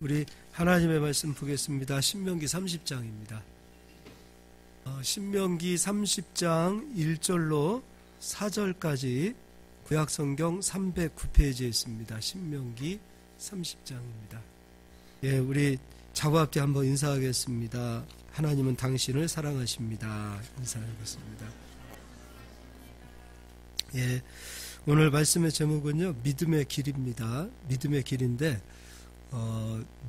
우리 하나님의 말씀 보겠습니다. 신명기 30장입니다. 신명기 30장 1절로 4절까지 구약성경 309페이지에 있습니다. 신명기 30장입니다. 예, 우리 자고합제 한번 인사하겠습니다. 하나님은 당신을 사랑하십니다. 인사하겠습니다. 예, 오늘 말씀의 제목은요, 믿음의 길입니다. 믿음의 길인데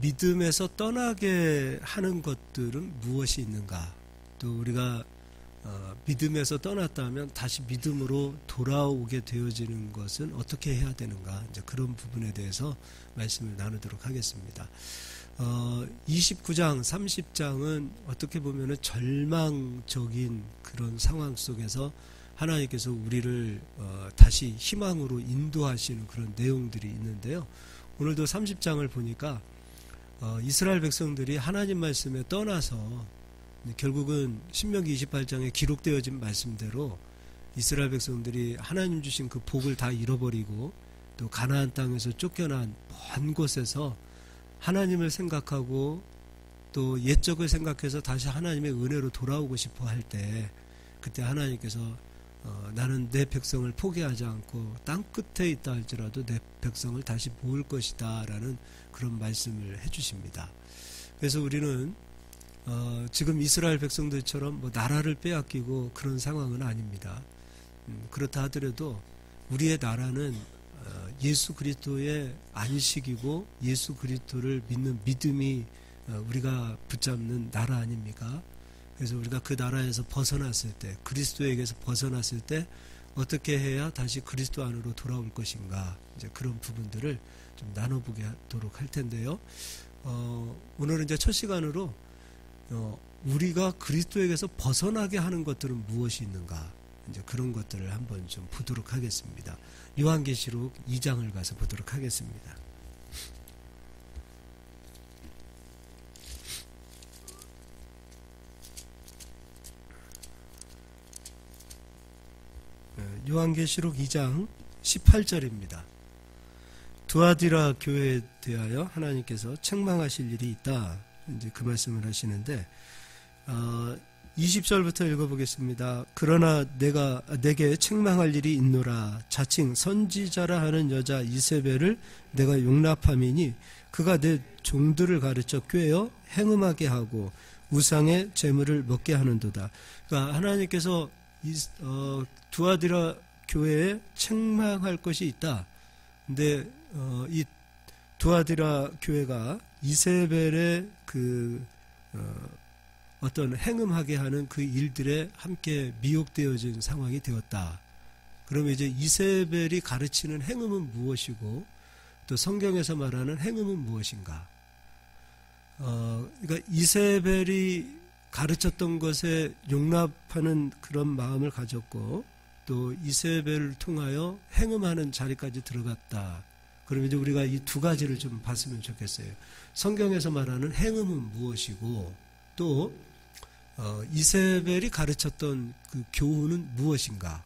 믿음에서 떠나게 하는 것들은 무엇이 있는가? 또 우리가 믿음에서 떠났다면 다시 믿음으로 돌아오게 되어지는 것은 어떻게 해야 되는가? 이제 그런 부분에 대해서 말씀을 나누도록 하겠습니다. 29장, 30장은 어떻게 보면은 절망적인 그런 상황 속에서 하나님께서 우리를 다시 희망으로 인도하시는 그런 내용들이 있는데요. 오늘도 30장을 보니까 이스라엘 백성들이 하나님 말씀에 떠나서 결국은 신명기 28장에 기록되어진 말씀대로 이스라엘 백성들이 하나님 주신 그 복을 다 잃어버리고 또 가나안 땅에서 쫓겨난 먼 곳에서 하나님을 생각하고 또 옛적을 생각해서 다시 하나님의 은혜로 돌아오고 싶어 할 때 그때 하나님께서 나는 내 백성을 포기하지 않고 땅 끝에 있다 할지라도 내 백성을 다시 모을 것이다 라는 그런 말씀을 해주십니다. 그래서 우리는 지금 이스라엘 백성들처럼 뭐 나라를 빼앗기고 그런 상황은 아닙니다. 그렇다 하더라도 우리의 나라는 예수 그리스도의 안식이고 예수 그리스도를 믿는 믿음이 우리가 붙잡는 나라 아닙니까? 그래서 우리가 그 나라에서 벗어났을 때, 그리스도에게서 벗어났을 때 어떻게 해야 다시 그리스도 안으로 돌아올 것인가, 이제 그런 부분들을 좀 나눠보게 하도록 할 텐데요. 오늘은 이제 첫 시간으로 우리가 그리스도에게서 벗어나게 하는 것들은 무엇이 있는가, 이제 그런 것들을 한번 좀 보도록 하겠습니다. 요한계시록 2장을 가서 보도록 하겠습니다. 요한계시록 2장 18절입니다. 두아디라 교회에 대하여 하나님께서 책망하실 일이 있다. 이제 그 말씀을 하시는데 20절부터 읽어보겠습니다. 그러나 내게 책망할 일이 있노라. 자칭 선지자라 하는 여자 이세벨을 내가 용납함이니 그가 내 종들을 가르쳐 꾀어 행음하게 하고 우상의 재물을 먹게 하는도다. 그러니까 하나님께서 두아디라 교회에 책망할 것이 있다. 근데 이 두아디라 교회가 이세벨의 그 어떤 행음하게 하는 그 일들에 함께 미혹되어진 상황이 되었다. 그러면 이제 이세벨이 가르치는 행음은 무엇이고 또 성경에서 말하는 행음은 무엇인가? 그러니까 이세벨이 가르쳤던 것에 용납하는 그런 마음을 가졌고 또 이세벨을 통하여 행음하는 자리까지 들어갔다. 그러면 이제 우리가 이 두 가지를 좀 봤으면 좋겠어요. 성경에서 말하는 행음은 무엇이고 또 이세벨이 가르쳤던 그 교훈은 무엇인가.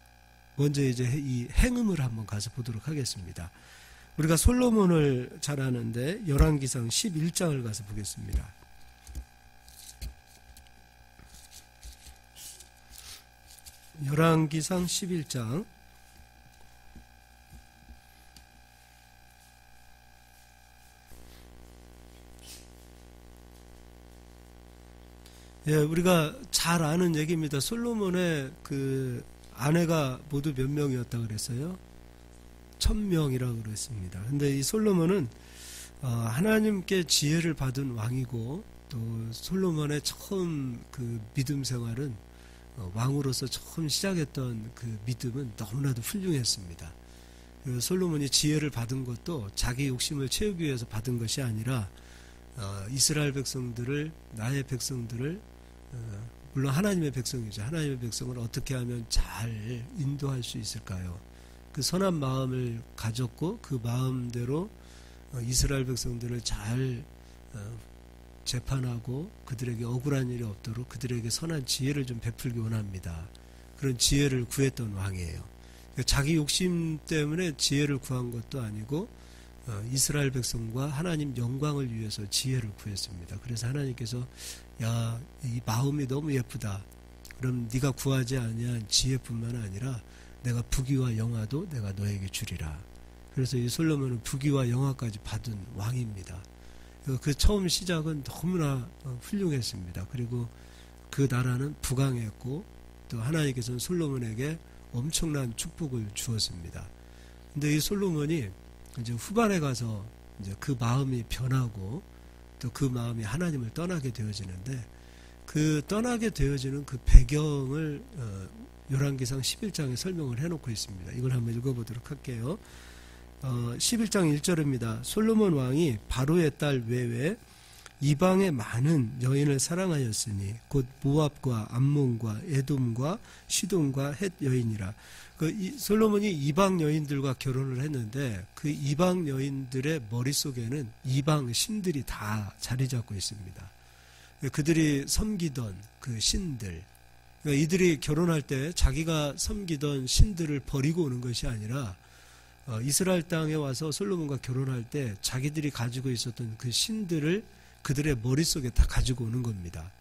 먼저 이제 이 행음을 한번 가서 보도록 하겠습니다. 우리가 솔로몬을 잘 아는데 열왕기상 11장을 가서 보겠습니다. 열왕기상 11장 예, 우리가 잘 아는 얘기입니다. 솔로몬의 그 아내가 모두 몇 명이었다 그랬어요? 1000명이라고 그랬습니다. 근데 이 솔로몬은 하나님께 지혜를 받은 왕이고 또 솔로몬의 처음 그 믿음 생활은 왕으로서 처음 시작했던 그 믿음은 너무나도 훌륭했습니다. 솔로몬이 지혜를 받은 것도 자기 욕심을 채우기 위해서 받은 것이 아니라 이스라엘 백성들을, 나의 백성들을, 물론 하나님의 백성이죠. 하나님의 백성을 어떻게 하면 잘 인도할 수 있을까요? 그 선한 마음을 가졌고 그 마음대로 이스라엘 백성들을 잘 재판하고 그들에게 억울한 일이 없도록 그들에게 선한 지혜를 좀 베풀기 원합니다. 그런 지혜를 구했던 왕이에요. 자기 욕심 때문에 지혜를 구한 것도 아니고 이스라엘 백성과 하나님 영광을 위해서 지혜를 구했습니다. 그래서 하나님께서 야, 이 마음이 너무 예쁘다. 그럼 네가 구하지 아니한 지혜뿐만 아니라 내가 부귀와 영화도 내가 너에게 주리라. 그래서 이 솔로몬은 부귀와 영화까지 받은 왕입니다. 그 처음 시작은 너무나 훌륭했습니다. 그리고 그 나라는 부강했고 또 하나님께서는 솔로몬에게 엄청난 축복을 주었습니다. 근데 이 솔로몬이 이제 후반에 가서 이제 그 마음이 변하고 또 그 마음이 하나님을 떠나게 되어지는데 그 떠나게 되어지는 그 배경을 열왕기상 11장에 설명을 해놓고 있습니다. 이걸 한번 읽어보도록 할게요. 11장 1절입니다. 솔로몬 왕이 바로의 딸 외에 이방의 많은 여인을 사랑하였으니 곧 모압과 암몬과 에돔과 시돈과 헷 여인이라. 솔로몬이 이방 여인들과 결혼을 했는데 그 이방 여인들의 머릿속에는 이방 신들이 다 자리 잡고 있습니다. 그들이 섬기던 그 신들, 그러니까 이들이 결혼할 때 자기가 섬기던 신들을 버리고 오는 것이 아니라 이스라엘 땅에 와서 솔로몬과 결혼할 때 자기들이 가지고 있었던 그 신들을 그들의 머릿속에 다 가지고 오는 겁니다.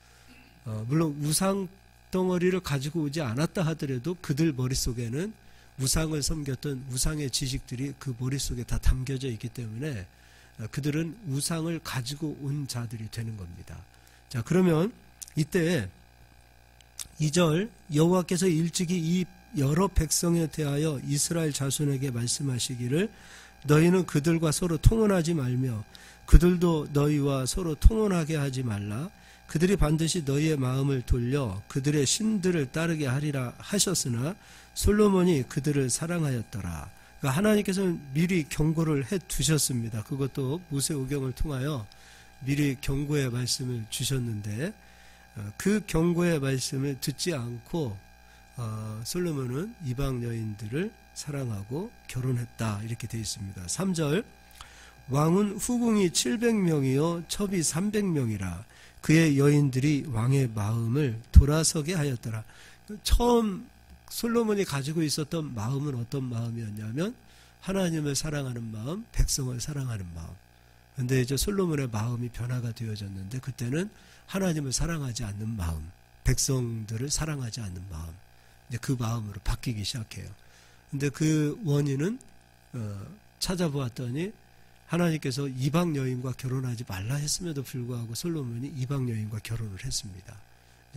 물론 우상 덩어리를 가지고 오지 않았다 하더라도 그들 머릿속에는 우상을 섬겼던 우상의 지식들이 그 머릿속에 다 담겨져 있기 때문에 그들은 우상을 가지고 온 자들이 되는 겁니다. 자, 그러면 이때 2절 여호와께서 일찍이 이 여러 백성에 대하여 이스라엘 자손에게 말씀하시기를 너희는 그들과 서로 통혼하지 말며 그들도 너희와 서로 통혼하게 하지 말라. 그들이 반드시 너희의 마음을 돌려 그들의 신들을 따르게 하리라 하셨으나 솔로몬이 그들을 사랑하였더라. 그러니까 하나님께서는 미리 경고를 해 두셨습니다. 그것도 모세오경을 통하여 미리 경고의 말씀을 주셨는데 그 경고의 말씀을 듣지 않고 솔로몬은 이방 여인들을 사랑하고 결혼했다 이렇게 되어 있습니다. 3절 왕은 후궁이 700명이요 첩이 300명이라 그의 여인들이 왕의 마음을 돌아서게 하였더라. 처음 솔로몬이 가지고 있었던 마음은 어떤 마음이었냐면 하나님을 사랑하는 마음, 백성을 사랑하는 마음. 그런데 이제 솔로몬의 마음이 변화가 되어졌는데 그때는 하나님을 사랑하지 않는 마음, 백성들을 사랑하지 않는 마음, 이제 그 마음으로 바뀌기 시작해요. 근데 그 원인은 찾아보았더니 하나님께서 이방 여인과 결혼하지 말라 했음에도 불구하고 솔로몬이 이방 여인과 결혼을 했습니다.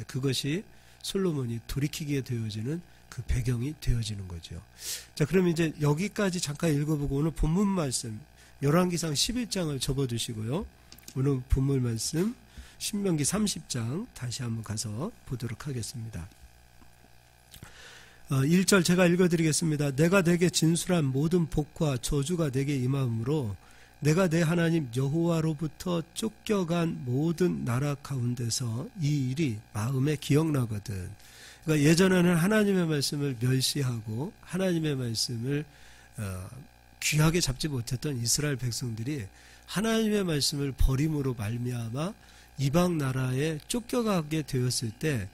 그것이 솔로몬이 돌이키게 되어지는 그 배경이 되어지는 거죠. 자, 그럼 이제 여기까지 잠깐 읽어보고 오늘 본문 말씀 열왕기상 11장을 접어두시고요. 오늘 본문 말씀 신명기 30장 다시 한번 가서 보도록 하겠습니다. 1절 제가 읽어드리겠습니다. 내가 내게 진술한 모든 복과 저주가 내게 임함으로 내가 내 하나님 여호와로부터 쫓겨간 모든 나라 가운데서 이 일이 마음에 기억나거든. 그러니까 예전에는 하나님의 말씀을 멸시하고 하나님의 말씀을 귀하게 잡지 못했던 이스라엘 백성들이 하나님의 말씀을 버림으로 말미암아 이방 나라에 쫓겨가게 되었을 때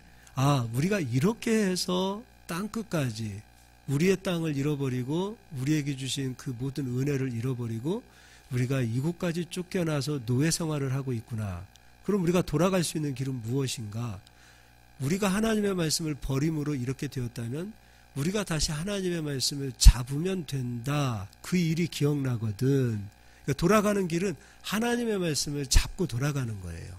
우리가 이렇게 해서 땅끝까지 우리의 땅을 잃어버리고 우리에게 주신 그 모든 은혜를 잃어버리고 우리가 이곳까지 쫓겨나서 노예 생활을 하고 있구나. 그럼 우리가 돌아갈 수 있는 길은 무엇인가? 우리가 하나님의 말씀을 버림으로 이렇게 되었다면 우리가 다시 하나님의 말씀을 잡으면 된다. 그 일이 기억나거든. 그러니까 돌아가는 길은 하나님의 말씀을 잡고 돌아가는 거예요.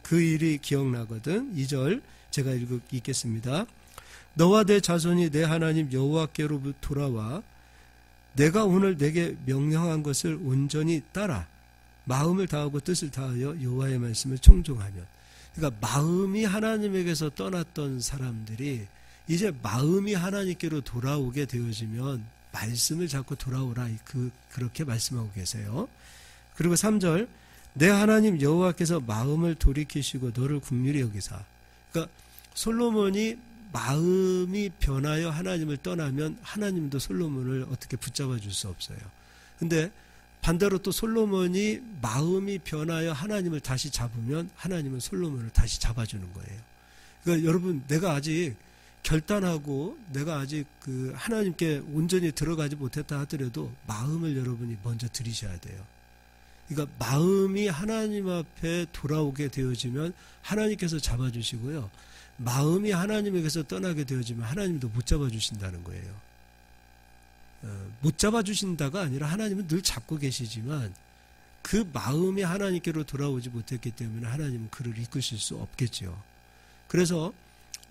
그 일이 기억나거든. 2절 제가 읽겠습니다. 너와 내 자손이 내 하나님 여호와께로부터 돌아와 내가 오늘 내게 명령한 것을 온전히 따라 마음을 다하고 뜻을 다하여 여호와의 말씀을 청종하면, 그러니까 마음이 하나님에게서 떠났던 사람들이 이제 마음이 하나님께로 돌아오게 되어지면 말씀을 잡고 돌아오라, 그렇게 말씀하고 계세요. 그리고 3절 내 하나님 여호와께서 마음을 돌이키시고 너를 긍휼히 여기사. 그러니까 솔로몬이 마음이 변하여 하나님을 떠나면 하나님도 솔로몬을 어떻게 붙잡아 줄 수 없어요. 근데 반대로 또 솔로몬이 마음이 변하여 하나님을 다시 잡으면 하나님은 솔로몬을 다시 잡아주는 거예요. 그러니까 여러분, 내가 아직 결단하고 내가 아직 그 하나님께 온전히 들어가지 못했다 하더라도 마음을 여러분이 먼저 들이셔야 돼요. 그러니까 마음이 하나님 앞에 돌아오게 되어지면 하나님께서 잡아주시고요. 마음이 하나님에게서 떠나게 되어지면 하나님도 못 잡아주신다는 거예요. 못 잡아주신다가 아니라 하나님은 늘 잡고 계시지만 그 마음이 하나님께로 돌아오지 못했기 때문에 하나님은 그를 이끄실 수 없겠죠. 그래서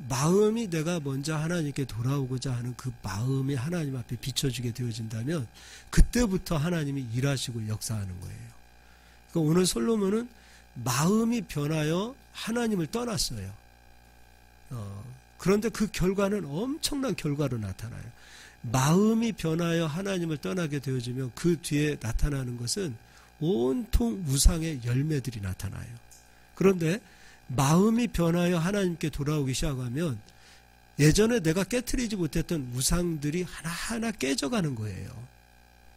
마음이 내가 먼저 하나님께 돌아오고자 하는 그 마음이 하나님 앞에 비춰지게 되어진다면 그때부터 하나님이 일하시고 역사하는 거예요. 그러니까 오늘 솔로몬은 마음이 변하여 하나님을 떠났어요. 그런데 그 결과는 엄청난 결과로 나타나요. 마음이 변하여 하나님을 떠나게 되어지면 그 뒤에 나타나는 것은 온통 우상의 열매들이 나타나요. 그런데 마음이 변하여 하나님께 돌아오기 시작하면 예전에 내가 깨트리지 못했던 우상들이 하나하나 깨져가는 거예요.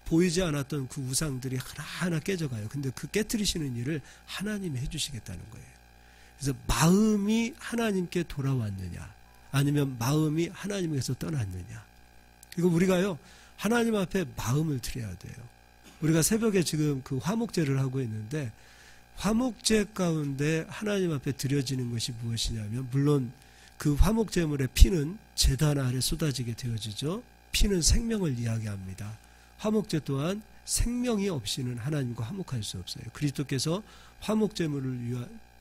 보이지 않았던 그 우상들이 하나하나 깨져가요. 근데 그 깨트리시는 일을 하나님이 해주시겠다는 거예요. 그래서 마음이 하나님께 돌아왔느냐 아니면 마음이 하나님에게서 떠났느냐. 이거 우리가요 하나님 앞에 마음을 드려야 돼요. 우리가 새벽에 지금 그 화목제를 하고 있는데 화목제 가운데 하나님 앞에 드려지는 것이 무엇이냐면 물론 그 화목제물의 피는 제단 아래 쏟아지게 되어지죠. 피는 생명을 이야기합니다. 화목제 또한 생명이 없이는 하나님과 화목할 수 없어요. 그리스도께서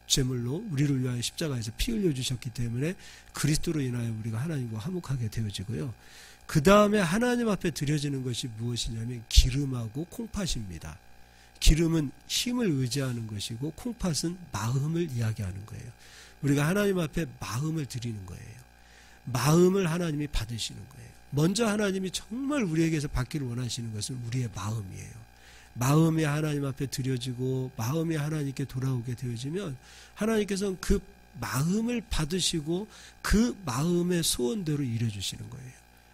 제물로 우리를 위하여 십자가에서 피 흘려주셨기 때문에 그리스도로 인하여 우리가 하나님과 화목하게 되어지고요. 그 다음에 하나님 앞에 드려지는 것이 무엇이냐면 기름하고 콩팥입니다. 기름은 힘을 의지하는 것이고 콩팥은 마음을 이야기하는 거예요. 우리가 하나님 앞에 마음을 드리는 거예요. 마음을 하나님이 받으시는 거예요. 먼저 하나님이 정말 우리에게서 받기를 원하시는 것은 우리의 마음이에요. 마음이 하나님 앞에 드려지고 마음이 하나님께 돌아오게 되어지면 하나님께서는 그 마음을 받으시고 그 마음의 소원대로 이루어주시는 거예요.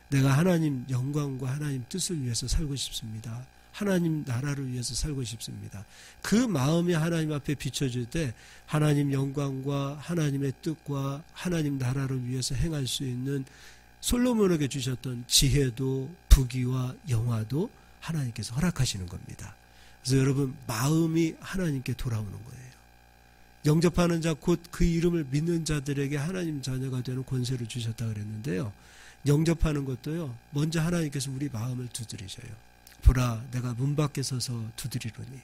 내가 하나님 영광과 하나님 뜻을 위해서 살고 싶습니다. 하나님 나라를 위해서 살고 싶습니다. 그 마음이 하나님 앞에 비춰질 때 하나님 영광과 하나님의 뜻과 하나님 나라를 위해서 행할 수 있는 솔로몬에게 주셨던 지혜도 부귀와 영화도 하나님께서 허락하시는 겁니다. 그래서 여러분 마음이 하나님께 돌아오는 거예요. 영접하는 자 곧 그 이름을 믿는 자들에게 하나님 자녀가 되는 권세를 주셨다 그랬는데요. 영접하는 것도요. 먼저 하나님께서 우리 마음을 두드리셔요. 보라 내가 문 밖에 서서 두드리노니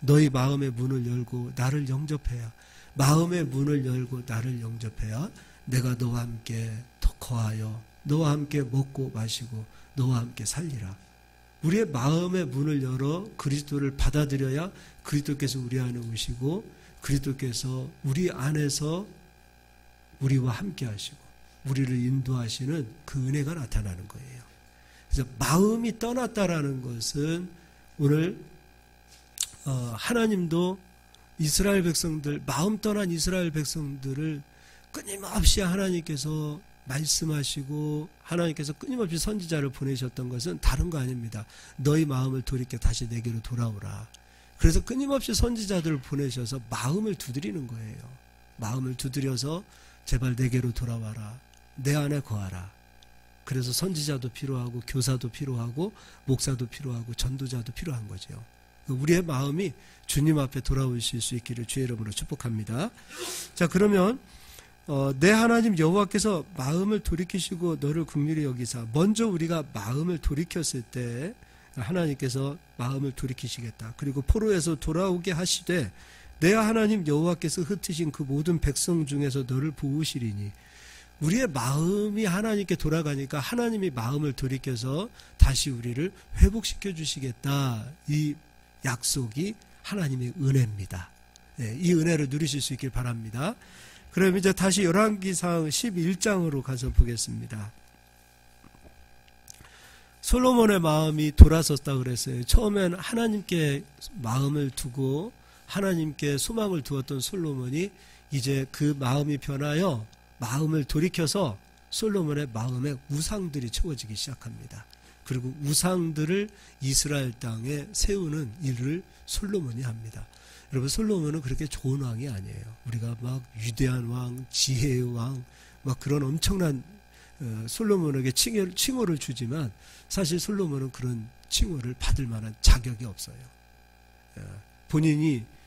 너희 마음의 문을 열고 나를 영접해야 마음의 문을 열고 나를 영접해야 내가 너와 함께 더 거하여 너와 함께 먹고 마시고 너와 함께 살리라. 우리의 마음의 문을 열어 그리스도를 받아들여야 그리스도께서 우리 안에 오시고 그리스도께서 우리 안에서 우리와 함께 하시고 우리를 인도하시는 그 은혜가 나타나는 거예요. 그래서 마음이 떠났다라는 것은 오늘 하나님도 이스라엘 백성들 마음 떠난 이스라엘 백성들을 끊임없이 하나님께서 말씀하시고 하나님께서 끊임없이 선지자를 보내셨던 것은 다른 거 아닙니다. 너희 마음을 돌이켜 다시 내게로 돌아오라. 그래서 끊임없이 선지자들을 보내셔서 마음을 두드리는 거예요. 마음을 두드려서 제발 내게로 돌아와라. 내 안에 거하라. 그래서 선지자도 필요하고 교사도 필요하고 목사도 필요하고 전도자도 필요한 거죠. 우리의 마음이 주님 앞에 돌아오실 수 있기를 주의 이름으로 축복합니다. 자, 그러면 내 하나님 여호와께서 마음을 돌이키시고 너를 긍휼히 여기사 먼저 우리가 마음을 돌이켰을 때 하나님께서 마음을 돌이키시겠다. 그리고 포로에서 돌아오게 하시되 내 하나님 여호와께서 흩으신 그 모든 백성 중에서 너를 보우시리니 우리의 마음이 하나님께 돌아가니까 하나님이 마음을 돌이켜서 다시 우리를 회복시켜 주시겠다. 이 약속이 하나님의 은혜입니다. 네, 이 은혜를 누리실 수 있길 바랍니다. 그럼 이제 다시 열왕기상 11장으로 가서 보겠습니다. 솔로몬의 마음이 돌아섰다 그랬어요. 처음엔 하나님께 마음을 두고 하나님께 소망을 두었던 솔로몬이 이제 그 마음이 변하여 마음을 돌이켜서 솔로몬의 마음에 우상들이 채워지기 시작합니다. 그리고 우상들을 이스라엘 땅에 세우는 일을 솔로몬이 합니다. 여러분 솔로몬은 그렇게 좋은 왕이 아니에요. 우리가 막 위대한 왕, 지혜의 왕, 막 그런 엄청난 솔로몬에게 칭호를 주지만 사실 솔로몬은 그런 칭호를 받을 만한 자격이 없어요.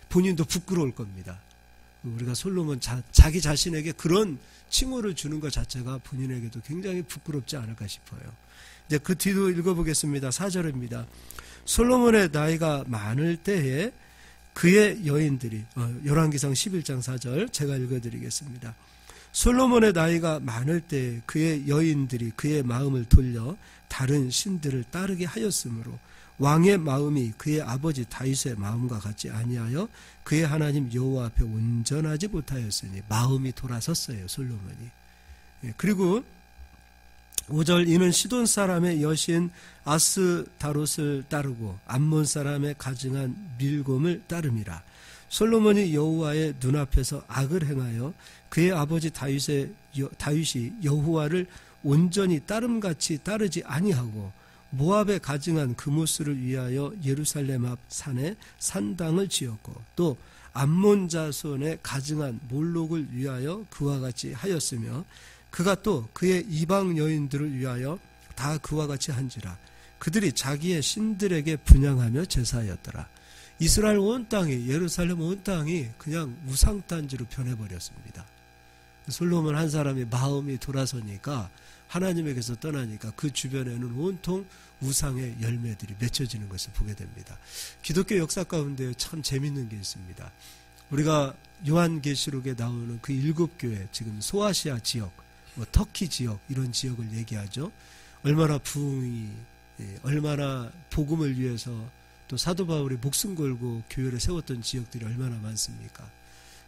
본인도 부끄러울 겁니다. 우리가 솔로몬 자기 자신에게 그런 칭호를 주는 것 자체가 본인에게도 굉장히 부끄럽지 않을까 싶어요. 이제 그 뒤도 읽어보겠습니다. 4절입니다. 솔로몬의 나이가 많을 때에 그의 여인들이 열왕기상 11장 4절 제가 읽어드리겠습니다. 솔로몬의 나이가 많을 때 그의 여인들이 그의 마음을 돌려 다른 신들을 따르게 하였으므로 왕의 마음이 그의 아버지 다윗의 마음과 같지 아니하여 그의 하나님 여호와 앞에 온전하지 못하였으니 마음이 돌아섰어요. 솔로몬이. 그리고 5절 이는 시돈 사람의 여신 아스다롯을 따르고 암몬 사람의 가증한 밀곰을 따름이라. 솔로몬이 여호와의 눈앞에서 악을 행하여 그의 아버지 다윗이 여호와를 온전히 따름같이 따르지 아니하고 모압에 가증한 그무스를 위하여 예루살렘 앞 산에 산당을 지었고 또 암몬 자손의 가증한 몰록을 위하여 그와 같이 하였으며 그가 또 그의 이방 여인들을 위하여 다 그와 같이 한지라. 그들이 자기의 신들에게 분향하며 제사하였더라. 이스라엘 온 땅이, 예루살렘 온 땅이 그냥 우상단지로 변해버렸습니다. 솔로몬 한 사람이 마음이 돌아서니까, 하나님에게서 떠나니까 그 주변에는 온통 우상의 열매들이 맺혀지는 것을 보게 됩니다. 기독교 역사 가운데 참 재밌는 게 있습니다. 우리가 요한계시록에 나오는 그 7교회, 지금 소아시아 지역, 터키 지역, 이런 지역을 얘기하죠. 얼마나 부흥이, 얼마나 복음을 위해서 또 사도 바울이 목숨 걸고 교회를 세웠던 지역들이 얼마나 많습니까?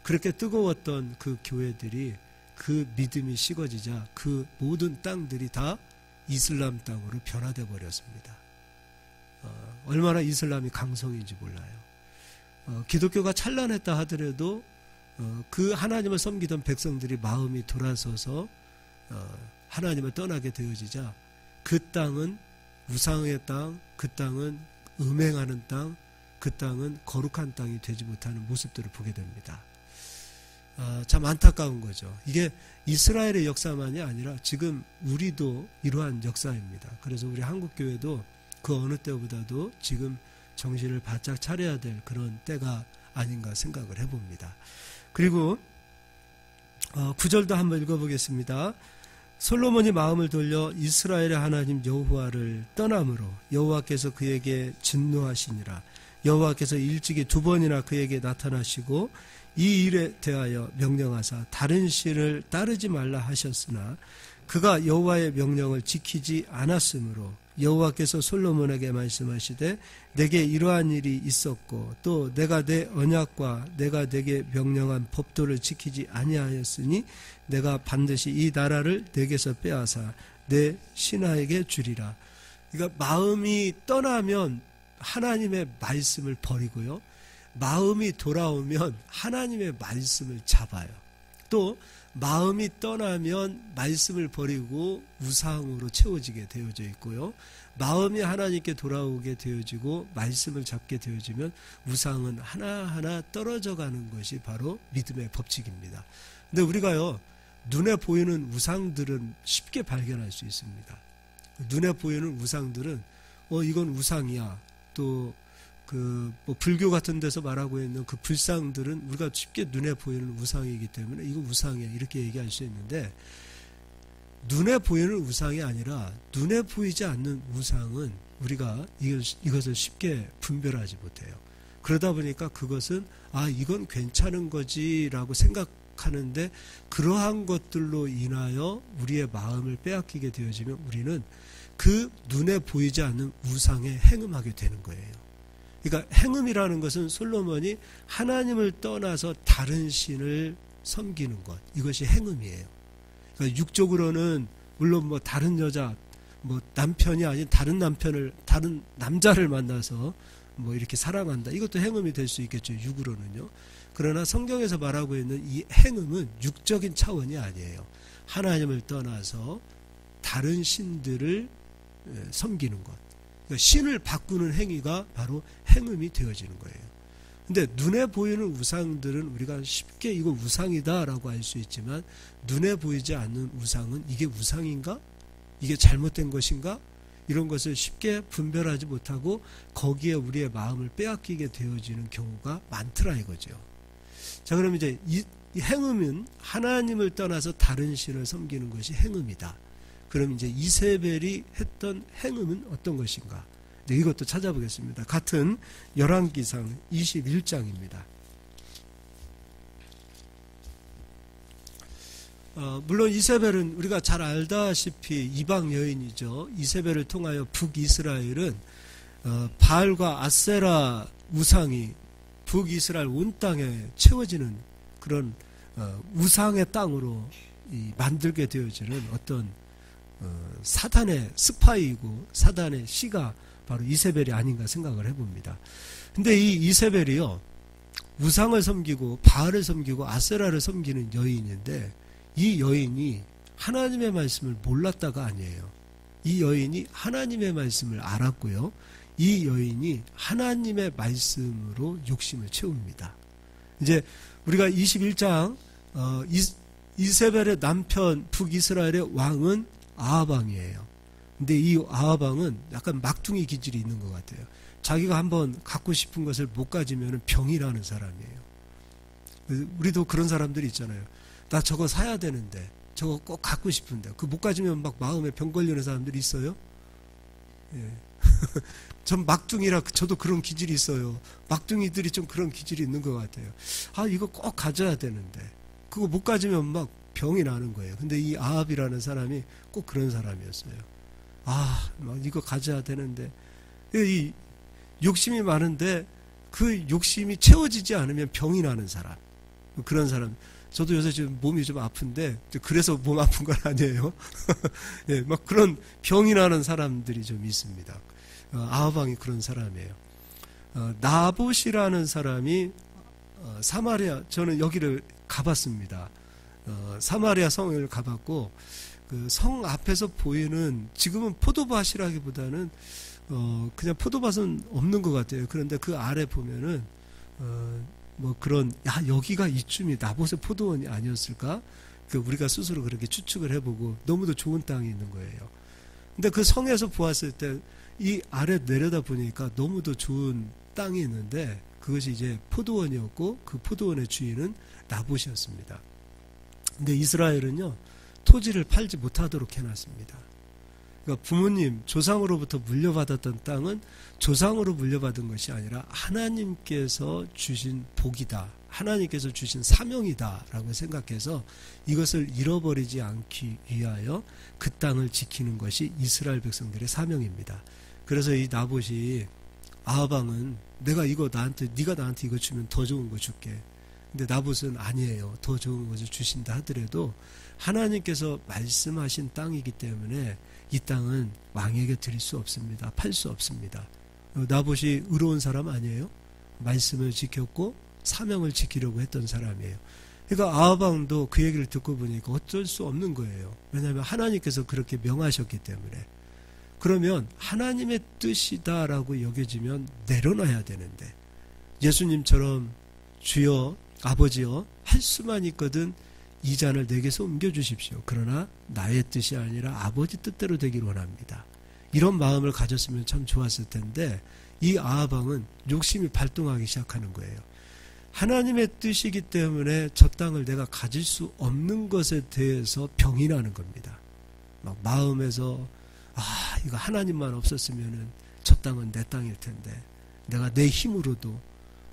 그렇게 뜨거웠던 그 교회들이, 그 믿음이 식어지자 그 모든 땅들이 다 이슬람 땅으로 변화돼 버렸습니다. 얼마나 이슬람이 강성인지 몰라요. 기독교가 찬란했다 하더라도 그 하나님을 섬기던 백성들이 마음이 돌아서서 하나님을 떠나게 되어지자 그 땅은 우상의 땅, 그 땅은 음행하는 땅, 그 땅은 거룩한 땅이 되지 못하는 모습들을 보게 됩니다. 참 안타까운 거죠. 이게 이스라엘의 역사만이 아니라 지금 우리도 이러한 역사입니다. 그래서 우리 한국교회도 그 어느 때보다도 지금 정신을 바짝 차려야 될 그런 때가 아닌가 생각을 해봅니다. 그리고 9절도 한번 읽어보겠습니다. 솔로몬이 마음을 돌려 이스라엘의 하나님 여호와를 떠남으로 여호와께서 그에게 진노하시니라. 여호와께서 일찍이 2번이나 그에게 나타나시고 이 일에 대하여 명령하사 다른 신을 따르지 말라 하셨으나 그가 여호와의 명령을 지키지 않았으므로 여호와께서 솔로몬에게 말씀하시되 내게 이러한 일이 있었고 또 내가 내 언약과 내가 내게 명령한 법도를 지키지 아니하였으니 내가 반드시 이 나라를 내게서 빼앗아 내 신하에게 주리라. 그러니까 마음이 떠나면 하나님의 말씀을 버리고요, 마음이 돌아오면 하나님의 말씀을 잡아요. 또 마음이 떠나면 말씀을 버리고 우상으로 채워지게 되어져 있고요, 마음이 하나님께 돌아오게 되어지고 말씀을 잡게 되어지면 우상은 하나하나 떨어져 가는 것이 바로 믿음의 법칙입니다. 근데 우리가요, 눈에 보이는 우상들은 쉽게 발견할 수 있습니다. 눈에 보이는 우상들은 이건 우상이야, 또 불교 같은 데서 말하고 있는 그 불상들은 우리가 쉽게 눈에 보이는 우상이기 때문에 이거 우상이야 이렇게 얘기할 수 있는데, 눈에 보이는 우상이 아니라 눈에 보이지 않는 우상은 우리가 이것을 쉽게 분별하지 못해요. 그러다 보니까 그것은 이건 괜찮은 거지라고 생각하는데, 그러한 것들로 인하여 우리의 마음을 빼앗기게 되어지면 우리는 그 눈에 보이지 않는 우상에 행음하게 되는 거예요. 그러니까 행음이라는 것은 솔로몬이 하나님을 떠나서 다른 신을 섬기는 것, 이것이 행음이에요. 그러니까 육적으로는 물론 다른 여자, 남편이 아닌 다른 남자를 만나서 이렇게 사랑한다, 이것도 행음이 될 수 있겠죠, 육으로는요. 그러나 성경에서 말하고 있는 이 행음은 육적인 차원이 아니에요. 하나님을 떠나서 다른 신들을 섬기는 것, 그러니까 신을 바꾸는 행위가 바로 행음이 되어지는 거예요. 근데 눈에 보이는 우상들은 우리가 쉽게 이거 우상이다라고 할 수 있지만, 눈에 보이지 않는 우상은 이게 우상인가? 이게 잘못된 것인가? 이런 것을 쉽게 분별하지 못하고 거기에 우리의 마음을 빼앗기게 되어지는 경우가 많더라 이거죠. 자, 그럼 이제 이 행음은 하나님을 떠나서 다른 신을 섬기는 것이 행음이다. 그럼 이제 이세벨이 했던 행음은 어떤 것인가? 네, 이것도 찾아보겠습니다. 같은 열왕기상 21장입니다. 물론 이세벨은 우리가 잘 알다시피 이방 여인이죠. 이세벨을 통하여 북이스라엘은 바알과 아세라 우상이 북이스라엘 온 땅에 채워지는 그런 우상의 땅으로 만들게 되어지는 어떤 사단의 스파이이고 사단의 씨가 바로 이세벨이 아닌가 생각을 해봅니다. 근데 이 이세벨이요, 우상을 섬기고 바알을 섬기고 아세라를 섬기는 여인인데, 이 여인이 하나님의 말씀을 몰랐다가 아니에요. 이 여인이 하나님의 말씀을 알았고요, 이 여인이 하나님의 말씀으로 욕심을 채웁니다. 이제 우리가 21장 이세벨의 남편 북이스라엘의 왕은 아합왕이에요. 근데 이 아합왕은 약간 막둥이 기질이 있는 것 같아요. 자기가 한번 갖고 싶은 것을 못 가지면 병이 나는 사람이에요. 우리도 그런 사람들이 있잖아요. 나 저거 사야 되는데, 저거 꼭 갖고 싶은데, 그 못 가지면 막 마음에 병 걸리는 사람들이 있어요. 예. 전 막둥이라 저도 그런 기질이 있어요. 막둥이들이 좀 그런 기질이 있는 것 같아요. 아, 이거 꼭 가져야 되는데, 그거 못 가지면 막 병이 나는 거예요. 근데 이 아합이라는 사람이 꼭 그런 사람이었어요. 아, 막 이거 가져야 되는데, 이 욕심이 많은데 그 욕심이 채워지지 않으면 병이 나는 사람, 그런 사람. 저도 요새 지금 몸이 좀 아픈데, 그래서 몸 아픈 건 아니에요. 예, 막 그런 병이 나는 사람들이 좀 있습니다. 아합왕이 그런 사람이에요. 나봇이라는 사람이 사마리아, 저는 여기를 가봤습니다. 사마리아 성을 가봤고, 그 성 앞에서 보이는, 지금은 포도밭이라기보다는 그냥 포도밭은 없는 것 같아요. 그런데 그 아래 보면은 뭐 그런, 야, 여기가 이쯤이 나봇의 포도원이 아니었을까? 그 우리가 스스로 그렇게 추측을 해보고, 너무도 좋은 땅이 있는 거예요. 근데 그 성에서 보았을 때 이 아래 내려다 보니까 너무도 좋은 땅이 있는데, 그것이 이제 포도원이었고, 그 포도원의 주인은 나봇이었습니다. 근데 이스라엘은요, 토지를 팔지 못하도록 해놨습니다. 그러니까 부모님, 조상으로부터 물려받았던 땅은 조상으로 물려받은 것이 아니라 하나님께서 주신 복이다, 하나님께서 주신 사명이다 라고 생각해서 이것을 잃어버리지 않기 위하여 그 땅을 지키는 것이 이스라엘 백성들의 사명입니다. 그래서 이 나봇이, 아합왕은 내가 이거 네가 나한테 이거 주면 더 좋은 거 줄게. 근데 나봇은 아니에요. 더 좋은 것을 주신다 하더라도 하나님께서 말씀하신 땅이기 때문에 이 땅은 왕에게 드릴 수 없습니다. 팔 수 없습니다. 나봇이 의로운 사람 아니에요? 말씀을 지켰고 사명을 지키려고 했던 사람이에요. 그러니까 아합왕도 그 얘기를 듣고 보니까 어쩔 수 없는 거예요. 왜냐하면 하나님께서 그렇게 명하셨기 때문에. 그러면 하나님의 뜻이다라고 여겨지면 내려놔야 되는데, 예수님처럼 주여 아버지여 할 수만 있거든 이 잔을 내게서 옮겨주십시오. 그러나 나의 뜻이 아니라 아버지 뜻대로 되길 원합니다. 이런 마음을 가졌으면 참 좋았을 텐데, 이 아합왕은 욕심이 발동하기 시작하는 거예요. 하나님의 뜻이기 때문에 저 땅을 내가 가질 수 없는 것에 대해서 병이 나는 겁니다. 막 마음에서, 아, 이거 하나님만 없었으면은 저 땅은 내 땅일 텐데, 내가 내 힘으로도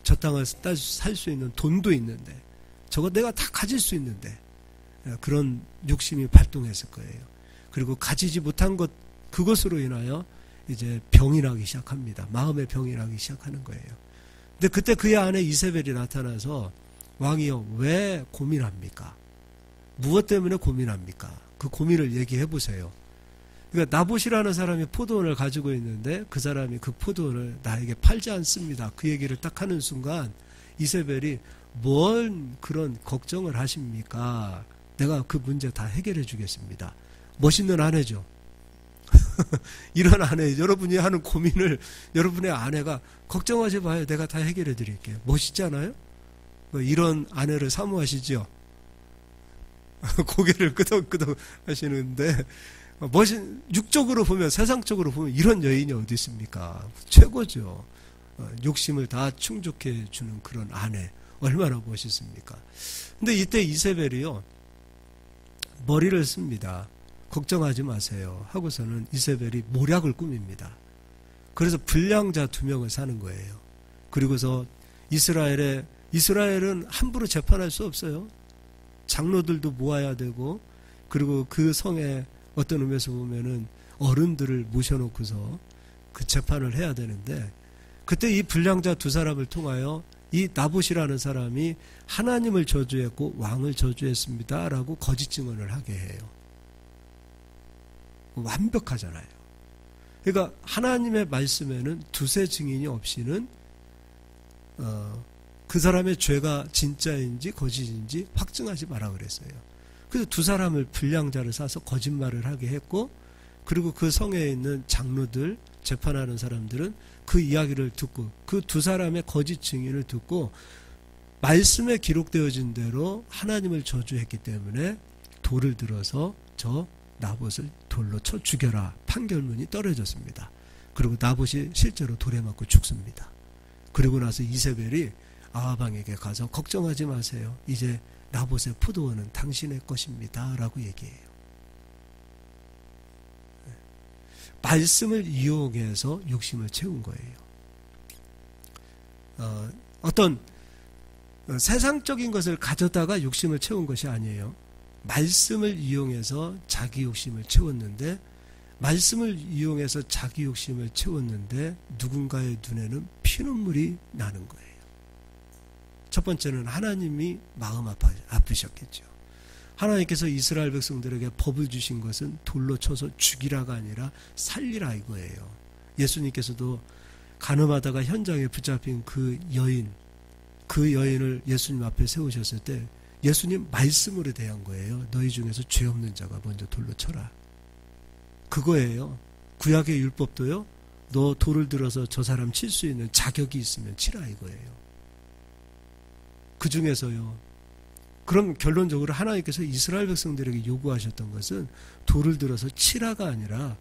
저 땅을 살 수 있는 돈도 있는데, 저거 내가 다 가질 수 있는데, 그런 욕심이 발동했을 거예요. 그리고 가지지 못한 것, 그것으로 인하여 이제 병이 나기 시작합니다. 마음의 병이 나기 시작하는 거예요. 근데 그때 그의 아내 이세벨이 나타나서, 왕이여 왜 고민합니까? 무엇 때문에 고민합니까? 그 고민을 얘기해 보세요. 그러니까 나봇이라는 사람이 포도원을 가지고 있는데 그 사람이 그 포도원을 나에게 팔지 않습니다. 그 얘기를 딱 하는 순간 이세벨이 뭔 그런 걱정을 하십니까? 내가 그 문제 다 해결해 주겠습니다. 멋있는 아내죠. 이런 아내, 여러분이 하는 고민을 여러분의 아내가 걱정하지 마요. 내가 다 해결해 드릴게요. 멋있잖아요? 뭐 이런 아내를 사모하시죠? 고개를 끄덕끄덕 하시는데, 육적으로 보면, 세상적으로 보면 이런 여인이 어디 있습니까? 최고죠. 욕심을 다 충족해 주는 그런 아내. 얼마나 멋있습니까? 근데 이때 이세벨이요, 머리를 씁니다. 걱정하지 마세요 하고서는 이세벨이 모략을 꾸밉니다. 그래서 불량자 2명을 사는 거예요. 그리고서 이스라엘은 함부로 재판할 수 없어요. 장로들도 모아야 되고, 그리고 그 성에 어떤 의미에서 보면은 어른들을 모셔놓고서 그 재판을 해야 되는데, 그때 이 불량자 2사람을 통하여 이 나봇이라는 사람이 하나님을 저주했고 왕을 저주했습니다 라고 거짓 증언을 하게 해요. 완벽하잖아요. 그러니까 하나님의 말씀에는 두세 증인이 없이는 그 사람의 죄가 진짜인지 거짓인지 확증하지 마라 그랬어요. 그래서 2사람을 불량자를 사서 거짓말을 하게 했고, 그리고 그 성에 있는 장로들, 재판하는 사람들은 그 이야기를 듣고, 그 2사람의 거짓 증인을 듣고 말씀에 기록되어진 대로 하나님을 저주했기 때문에 돌을 들어서 저 나봇을 돌로 쳐 죽여라 판결문이 떨어졌습니다. 그리고 나봇이 실제로 돌에 맞고 죽습니다. 그리고 나서 이세벨이 아하방에게 가서 걱정하지 마세요. 이제 나봇의 포도원은 당신의 것입니다 라고 얘기해요. 말씀을 이용해서 욕심을 채운 거예요. 어떤 세상적인 것을 가져다가 욕심을 채운 것이 아니에요. 말씀을 이용해서 자기 욕심을 채웠는데, 말씀을 이용해서 자기 욕심을 채웠는데 누군가의 눈에는 피눈물이 나는 거예요. 첫 번째는 하나님이 마음 아프셨겠죠. 하나님께서 이스라엘 백성들에게 법을 주신 것은 돌로 쳐서 죽이라가 아니라 살리라 이거예요. 예수님께서도 간음하다가 현장에 붙잡힌 그 여인을 예수님 앞에 세우셨을 때 예수님 말씀으로 대한 거예요. 너희 중에서 죄 없는 자가 먼저 돌로 쳐라. 그거예요. 구약의 율법도요, 너 돌을 들어서 저 사람 칠 수 있는 자격이 있으면 치라 이거예요. 그 중에서요, 그럼 결론적으로 하나님께서 이스라엘 백성들에게 요구하셨던 것은 돌을 들어서 치라가 아니라,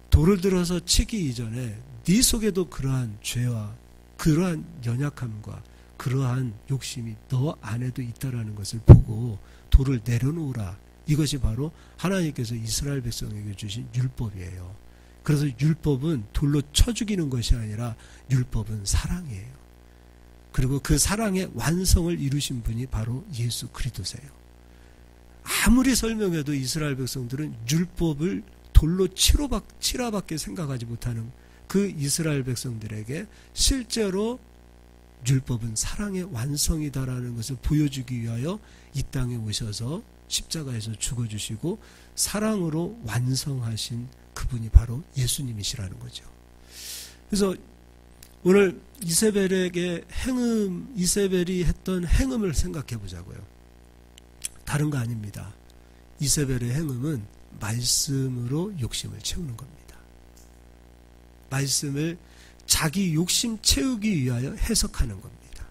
돌을 들어서 치기 이전에 네 속에도 그러한 죄와 그러한 연약함과 그러한 욕심이 너 안에도 있다라는 것을 보고 돌을 내려놓으라. 이것이 바로 하나님께서 이스라엘 백성에게 주신 율법이에요. 그래서 율법은 돌로 쳐 죽이는 것이 아니라 율법은 사랑이에요. 그리고 그 사랑의 완성을 이루신 분이 바로 예수 그리스도세요. 아무리 설명해도 이스라엘 백성들은 율법을 돌로 치라밖에 생각하지 못하는 그 이스라엘 백성들에게 실제로 율법은 사랑의 완성이다라는 것을 보여주기 위하여 이 땅에 오셔서 십자가에서 죽어주시고 사랑으로 완성하신 그분이 바로 예수님이시라는 거죠. 그래서 오늘 이세벨이 했던 행음을 생각해 보자고요. 다른 거 아닙니다. 이세벨의 행음은 말씀으로 욕심을 채우는 겁니다. 말씀을 자기 욕심 채우기 위하여 해석하는 겁니다.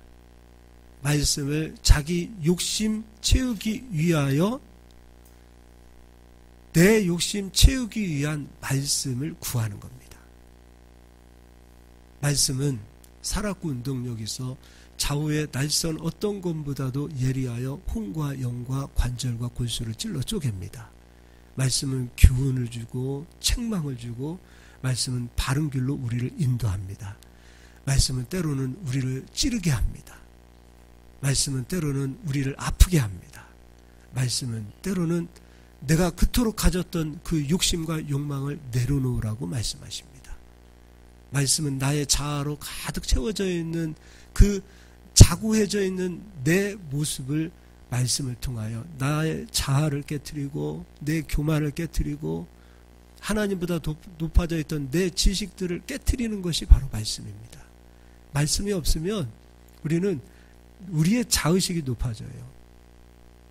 말씀을 자기 욕심 채우기 위하여 내 욕심 채우기 위한 말씀을 구하는 겁니다. 말씀은 살았고 운동력이 있어 좌우의 날선 어떤 것보다도 예리하여 혼과 영과 관절과 골수를 찔러 쪼갭니다. 말씀은 교훈을 주고 책망을 주고, 말씀은 바른 길로 우리를 인도합니다. 말씀은 때로는 우리를 찌르게 합니다. 말씀은 때로는 우리를 아프게 합니다. 말씀은 때로는 내가 그토록 가졌던 그 욕심과 욕망을 내려놓으라고 말씀하십니다. 말씀은 나의 자아로 가득 채워져 있는 그 자구해져 있는 내 모습을 말씀을 통하여 나의 자아를 깨트리고 내 교만을 깨트리고 하나님보다 높아져 있던 내 지식들을 깨트리는 것이 바로 말씀입니다. 말씀이 없으면 우리는 우리의 자의식이 높아져요.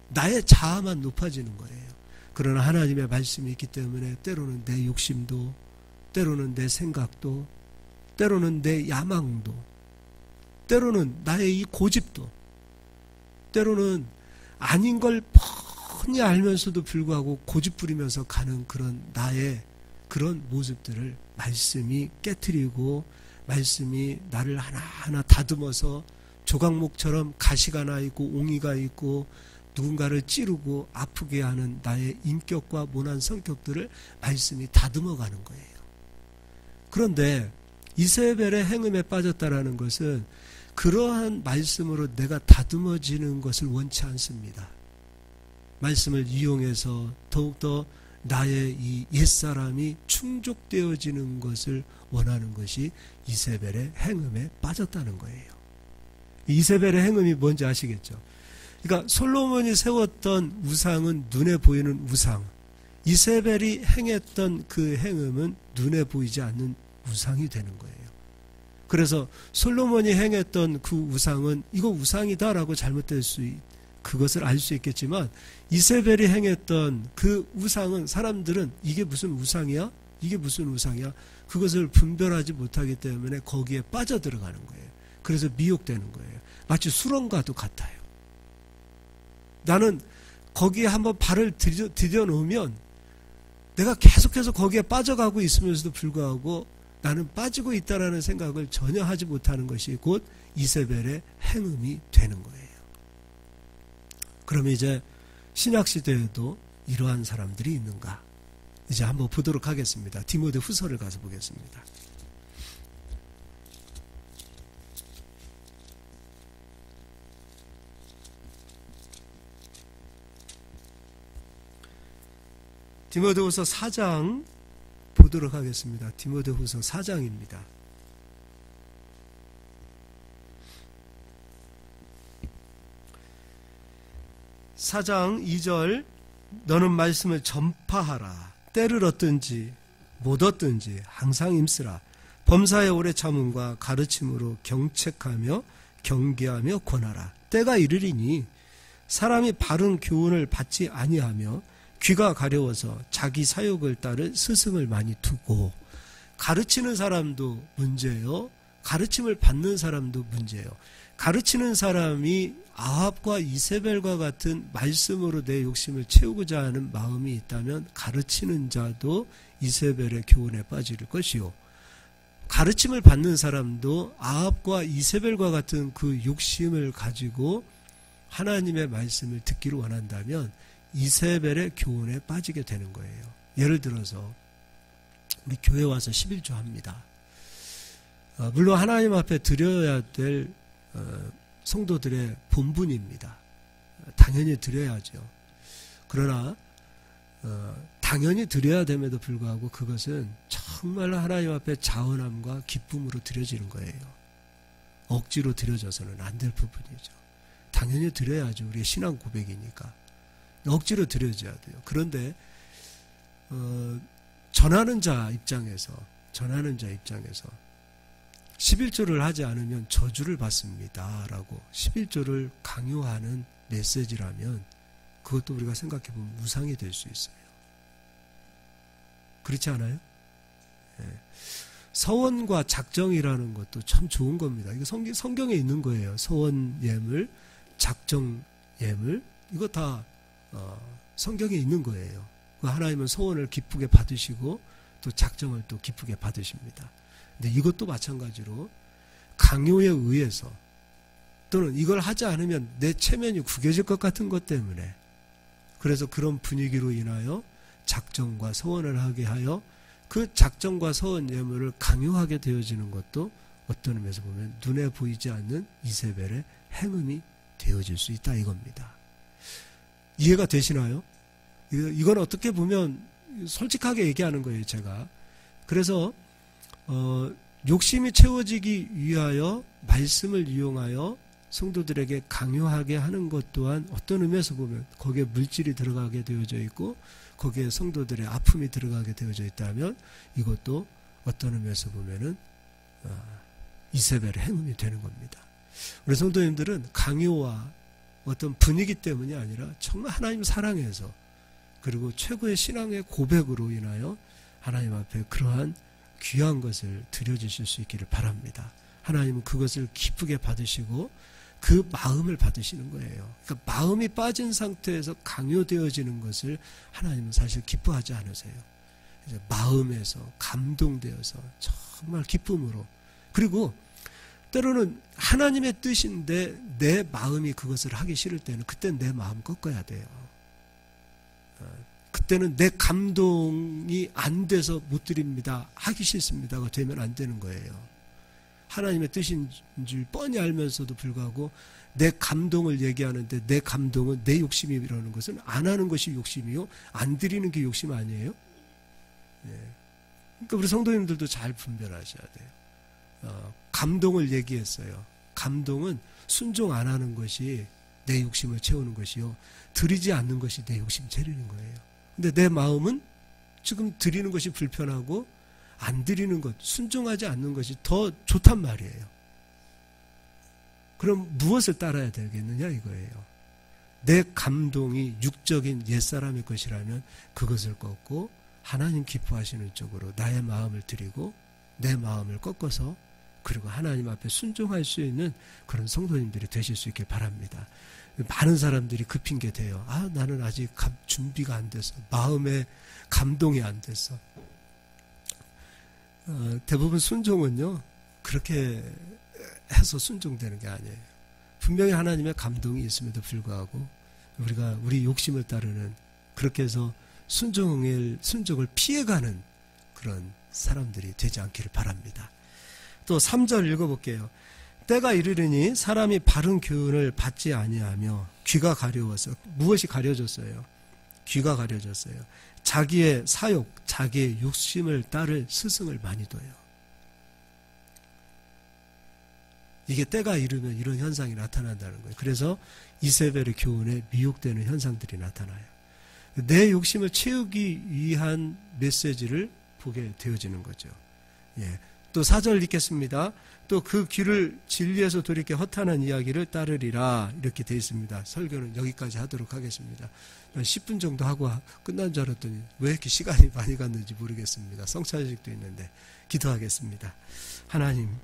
나의 자아만 높아지는 거예요. 그러나 하나님의 말씀이 있기 때문에 때로는 내 욕심도, 때로는 내 생각도, 때로는 내 야망도, 때로는 나의 이 고집도, 때로는 아닌 걸 뻔히 알면서도 불구하고 고집 부리면서 가는 그런 나의 그런 모습들을 말씀이 깨트리고, 말씀이 나를 하나하나 다듬어서 조각목처럼 가시가 나 있고 옹이가 있고 누군가를 찌르고 아프게 하는 나의 인격과 모난 성격들을 말씀이 다듬어 가는 거예요. 그런데 이세벨의 행음에 빠졌다라는 것은 그러한 말씀으로 내가 다듬어지는 것을 원치 않습니다. 말씀을 이용해서 더욱더 나의 이 옛사람이 충족되어지는 것을 원하는 것이 이세벨의 행음에 빠졌다는 거예요. 이세벨의 행음이 뭔지 아시겠죠? 그러니까 솔로몬이 세웠던 우상은 눈에 보이는 우상, 이세벨이 행했던 그 행음은 눈에 보이지 않는 우상이 되는 거예요. 그래서 솔로몬이 행했던 그 우상은 이거 우상이다라고 잘못될 수 그것을 알 수 있겠지만, 이세벨이 행했던 그 우상은 사람들은 이게 무슨 우상이야? 이게 무슨 우상이야? 그것을 분별하지 못하기 때문에 거기에 빠져들어가는 거예요. 그래서 미혹되는 거예요. 마치 수렁과도 같아요. 나는 거기에 한번 발을 디뎌 놓으면 내가 계속해서 거기에 빠져가고 있으면서도 불구하고 나는 빠지고 있다라는 생각을 전혀 하지 못하는 것이 곧 이세벨의 행음이 되는 거예요. 그러면 이제 신약시대에도 이러한 사람들이 있는가? 이제 한번 보도록 하겠습니다. 디모데 후서를 가서 보겠습니다. 디모데후서 4장 보도록 하겠습니다. 디모데후서 4장입니다. (4장 2절) 너는 말씀을 전파하라. 때를 얻든지 못 얻든지 항상 힘쓰라. 범사에 오래 참음과 가르침으로 경책하며 경계하며 권하라. 때가 이르리니 사람이 바른 교훈을 받지 아니하며 귀가 가려워서 자기 사욕을 따를 스승을 많이 두고. 가르치는 사람도 문제예요. 가르침을 받는 사람도 문제예요. 가르치는 사람이 아합과 이세벨과 같은 말씀으로 내 욕심을 채우고자 하는 마음이 있다면 가르치는 자도 이세벨의 교훈에 빠질 것이요, 가르침을 받는 사람도 아합과 이세벨과 같은 그 욕심을 가지고 하나님의 말씀을 듣기를 원한다면 이세벨의 교훈에 빠지게 되는 거예요. 예를 들어서 우리 교회 와서 11조 합니다. 물론 하나님 앞에 드려야 될 성도들의 본분입니다. 당연히 드려야죠. 그러나 당연히 드려야 됨에도 불구하고 그것은 정말로 하나님 앞에 자원함과 기쁨으로 드려지는 거예요. 억지로 드려져서는 안 될 부분이죠. 당연히 드려야죠. 우리의 신앙 고백이니까. 억지로 드려져야 돼요. 그런데 전하는 자 입장에서 11조를 하지 않으면 저주를 받습니다 라고 11조를 강요하는 메시지라면 그것도 우리가 생각해보면 우상이 될 수 있어요. 그렇지 않아요? 네. 서원과 작정이라는 것도 참 좋은 겁니다. 이거 성경에 있는 거예요. 서원 예물, 작정 예물, 이거 다 성경에 있는 거예요. 하나님은 서원을 기쁘게 받으시고 또 작정을 또 기쁘게 받으십니다. 근데 이것도 마찬가지로 강요에 의해서 또는 이걸 하지 않으면 내 체면이 구겨질 것 같은 것 때문에, 그래서 그런 분위기로 인하여 작정과 서원을 하게 하여 그 작정과 서원 예물을 강요하게 되어지는 것도 어떤 의미에서 보면 눈에 보이지 않는 이세벨의 행음이 되어질 수 있다 이겁니다. 이해가 되시나요? 이건 어떻게 보면 솔직하게 얘기하는 거예요, 제가. 그래서 욕심이 채워지기 위하여 말씀을 이용하여 성도들에게 강요하게 하는 것 또한 어떤 의미에서 보면 거기에 물질이 들어가게 되어져 있고 거기에 성도들의 아픔이 들어가게 되어져 있다면 이것도 어떤 의미에서 보면은 이세벨의 행음이 되는 겁니다. 우리 성도님들은 강요와 어떤 분위기 때문이 아니라 정말 하나님 사랑해서 그리고 최고의 신앙의 고백으로 인하여 하나님 앞에 그러한 귀한 것을 드려주실 수 있기를 바랍니다. 하나님은 그것을 기쁘게 받으시고 그 마음을 받으시는 거예요. 그러니까 마음이 빠진 상태에서 강요되어지는 것을 하나님은 사실 기뻐하지 않으세요. 이제 마음에서 감동되어서 정말 기쁨으로, 그리고 때로는 하나님의 뜻인데 내 마음이 그것을 하기 싫을 때는 그때는 내 마음 꺾어야 돼요. 그때는 내 감동이 안 돼서 못 드립니다, 하기 싫습니다가 되면 안 되는 거예요. 하나님의 뜻인 줄 뻔히 알면서도 불구하고 내 감동을 얘기하는데 내 감동은 내 욕심이라는 것은 안 하는 것이 욕심이요, 안 드리는 게 욕심 아니에요? 그러니까 우리 성도님들도 잘 분별하셔야 돼요. 감동을 얘기했어요. 감동은 순종 안 하는 것이 내 욕심을 채우는 것이요, 드리지 않는 것이 내 욕심 채우는 거예요. 근데 내 마음은 지금 드리는 것이 불편하고 안 드리는 것, 순종하지 않는 것이 더 좋단 말이에요. 그럼 무엇을 따라야 되겠느냐 이거예요. 내 감동이 육적인 옛사람의 것이라면 그것을 꺾고 하나님 기뻐하시는 쪽으로 나의 마음을 드리고 내 마음을 꺾어서 그리고 하나님 앞에 순종할 수 있는 그런 성도님들이 되실 수 있길 바랍니다. 많은 사람들이 그 핑계 대요. 나는 아직 준비가 안 됐어. 마음의 감동이 안 됐어. 대부분 순종은요, 그렇게 해서 순종되는 게 아니에요. 분명히 하나님의 감동이 있음에도 불구하고 우리가 우리 욕심을 따르는, 그렇게 해서 순종을 피해가는 그런 사람들이 되지 않기를 바랍니다. 또 3절 읽어볼게요. 때가 이르르니 사람이 바른 교훈을 받지 아니하며 귀가 가려워서, 무엇이 가려졌어요? 귀가 가려졌어요. 자기의 사욕, 자기의 욕심을 따를 스승을 많이 둬요. 이게 때가 이르면 이런 현상이 나타난다는 거예요. 그래서 이세벨의 교훈에 미혹되는 현상들이 나타나요. 내 욕심을 채우기 위한 메시지를 보게 되어지는 거죠. 또 4절 읽겠습니다. 또 그 귀를 진리에서 돌이켜 허탄한 이야기를 따르리라, 이렇게 되어 있습니다. 설교는 여기까지 하도록 하겠습니다. 10분 정도 하고 끝난 줄 알았더니 왜 이렇게 시간이 많이 갔는지 모르겠습니다. 성찬식도 있는데 기도하겠습니다. 하나님,